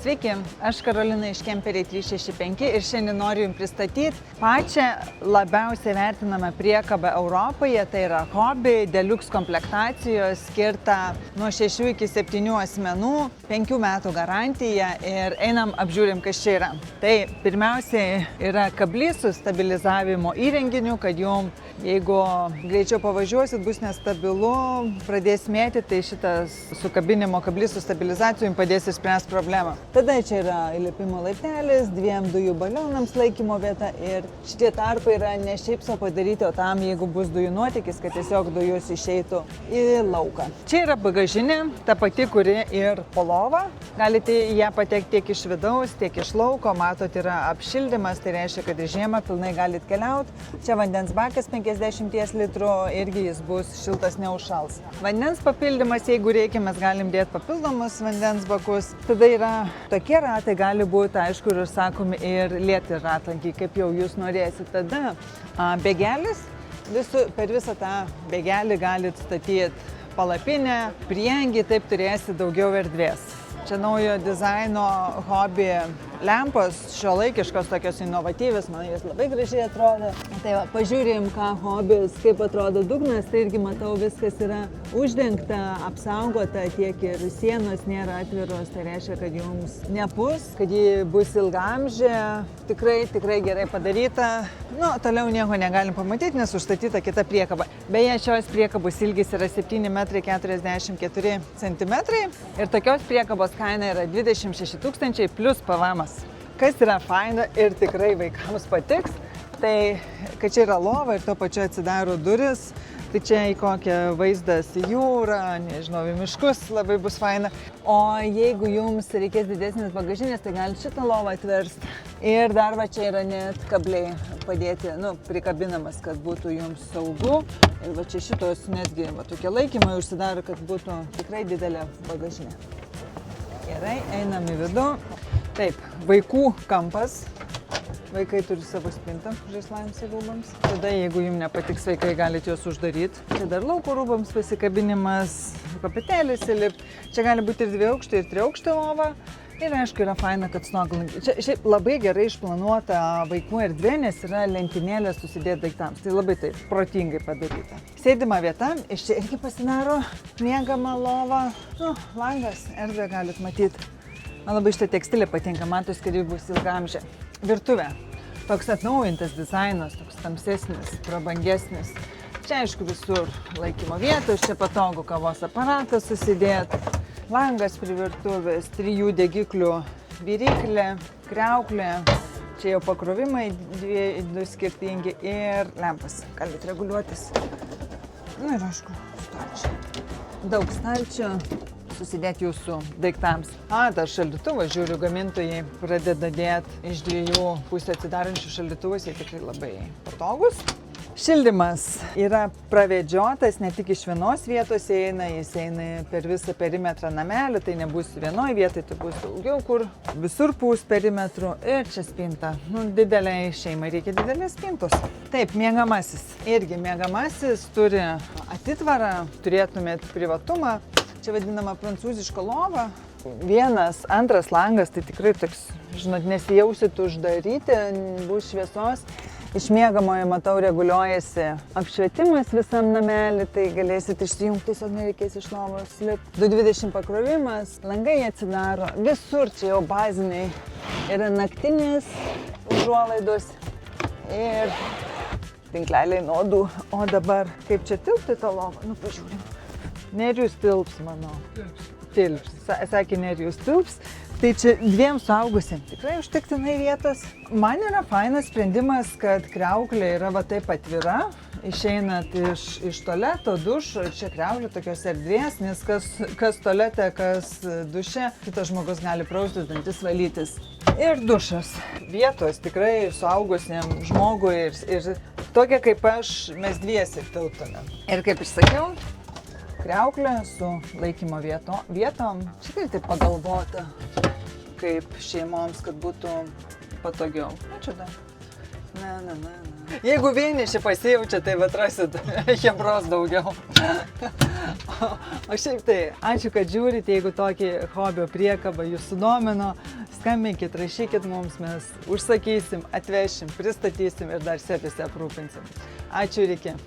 Sveiki, aš Karolina iš Kemperiai 365 ir šiandien noriu Jums pristatyti pačią labiausiai vertinamą priekabą Europoje. Tai yra Hobby Deluxe komplektacijos skirta nuo 6 iki 7 asmenų, 5 metų garantija ir einam apžiūrim, kas čia yra. Tai pirmiausiai yra kablys su stabilizavimo įrenginiu, kad Jums, jeigu greičiau pavažiuosit, bus nestabilu, pradės mėtyti, tai šitas sukabinimo kablys su stabilizacijų Jums padės išspręsti problemą. Tada čia yra įlipimo laiptelis, 2 dujų balionams laikymo vieta ir šitie tarpai yra ne šiaip sau padaryti, o tam, jeigu bus dujų nuotėkis, kad tiesiog dujos išeitų į lauką. Čia yra bagažinė, ta pati, kuri ir po lova. Galite į ją patekti tiek iš vidaus, tiek iš lauko. Matot, yra apšildymas, tai reiškia, kad į žiemą pilnai galite keliauti. Čia vandens bakas 50 litrų, irgi jis bus šiltas, neužšals. Vandens papildymas, jeigu reikia, mes galim dėti papildomus vandens bakus. Tada yra tokie ratai, gali būti, aišku, ir sakomi ir lėti ratlankiai, kaip jau jūs norėsit. Tada bėgelis, per visą tą bėgelį galite statyti palapinę, priengį, taip turėsit daugiau erdvės. Čia naujo dizaino Hobby lempos, šiuolaikiškos, tokios inovatyvios, man jos labai gražiai atrodo. Tai va, pažiūrėjom, ką Hobbys, kaip atrodo dugnas, tai irgi matau, viskas yra uždengta, apsaugota, tiek ir sienos nėra atviros, tai reiškia, kad jums nepus, kad ji bus ilgaamžė, tikrai gerai padaryta. Nu, toliau nieko negalim pamatyti, nes užstatyta kita priekaba. Beje, šios priekabos ilgis yra 7,44 m ir tokios priekabos kaina yra 26 000 plus PVM-as. Kas yra faina ir tikrai vaikams patiks, tai kad čia yra lova ir tuo pačiu atsidaro duris, tai čia į kokią vaizdas į jūrą, nežinau, į miškus labai bus faina. O jeigu jums reikės didesnės bagažinės, tai galite šitą lovą atversti. Ir dar va čia yra net kabliai padėti, prikabinamas, kad būtų jums saugu. Ir va čia šitos netgi tokie laikymai užsidaro, kad būtų tikrai didelė bagažinė. Gerai, einam į vidų. Taip, vaikų kampas. Vaikai turi savo spintą žaislams ir rūbams. Tada, jeigu jums nepatiks vaikai, galite juos uždaryti. Čia dar lauko rūbams pasikabinimas, kopėtėlis įlipti. Čia gali būti ir 2 aukštai, ir 3 aukštai lova. Ir aišku, yra faina, kad snogalankiai. Čia šiaip labai gerai išplanuota vaikų erdvė, nes yra lentynėlės susidėti daiktams. Tai labai taip protingai padaryta. Sėdima vieta, iš čia irgi pasidaro miegama lova. Langas, erdvę galit matyti. Man labai šitą tekstilę patinka, matos, kad ji bus ilgaamžė. Virtuvė. Toks atnaujintas dizainas, toks tamsesnis, prabangesnis. Čia aišku visur laikymo vietos, čia patogu kavos aparatas susidėti. Langas prie virtuvės, 3 degiklių viryklė, kriauklė. Čia jau pakrovimai 2 skirtingi ir lempas. Galite reguliuotis. Ir aišku, stalčiai. Daug stalčių. Susidėti jūsų daiktams. Dar šaldytuvas, žiūriu, gamintojai pradeda dėti iš 2 pusę atsidarančių šaldytuvus, jie tikrai labai patogus. Šildymas yra pravedžiotas, ne tik iš vienos vietos eina, jis eina per visą perimetrą namelį, tai nebus vienoje vietoje, tai bus daugiau, kur visur pūs perimetrų. Ir čia spinta. Dideliai šeimai reikia didelės spintos. Taip, miegamasis. Irgi miegamasis turi atitvarą, turėtumėt privatumą. Čia vadinama prancūziška lova. 1, 2 langas, tai tikrai toks, žinot, nesijausit uždaryti, bus šviesos. Iš miegamojo, matau, reguliuojasi apšvietimas visam namelį, tai galėsit išsijungti, tiesiog nereikės iš lovos lipti. 220 pakrovimas, langai atsidaro, visur čia jau baziniai. Yra naktinės užuolaidos ir tinkleliai nuodų. O dabar, kaip čia tilpti tą lovą? Pažiūrim. Nerijus tilps, manau. Tilps. Sakė, Nerijus tilps. Tai čia 2 suaugusiems tikrai užtektinai vietos. Man yra fainas sprendimas, kad kriauklė yra va taip atvira. Išeinat iš tualeto, dušo, čia kriauklė tokios erdvės, nes kas tualete, kas duše, kitas žmogus gali praustis, dantis valytis. Ir dušas. Vietos tikrai suaugusiems žmogui ir tokia kaip aš, mes dviese tilptume. Ir kaip išsakiau, kriauklė su laikymo vietom. Šitai taip pagalvota, kaip šeimoms, kad būtų patogiau. Čia dar. Jeigu vieniši pasijaučia, tai atrasit hebros daugiau. O šiaip tai, ačiū, kad žiūrite, jeigu tokį hobio priekabą jūs sudomino, skambinkit, rašykit mums, mes užsakysim, atvešim, pristatysim ir dar servise aprūpinsim. Ačiū ir iki.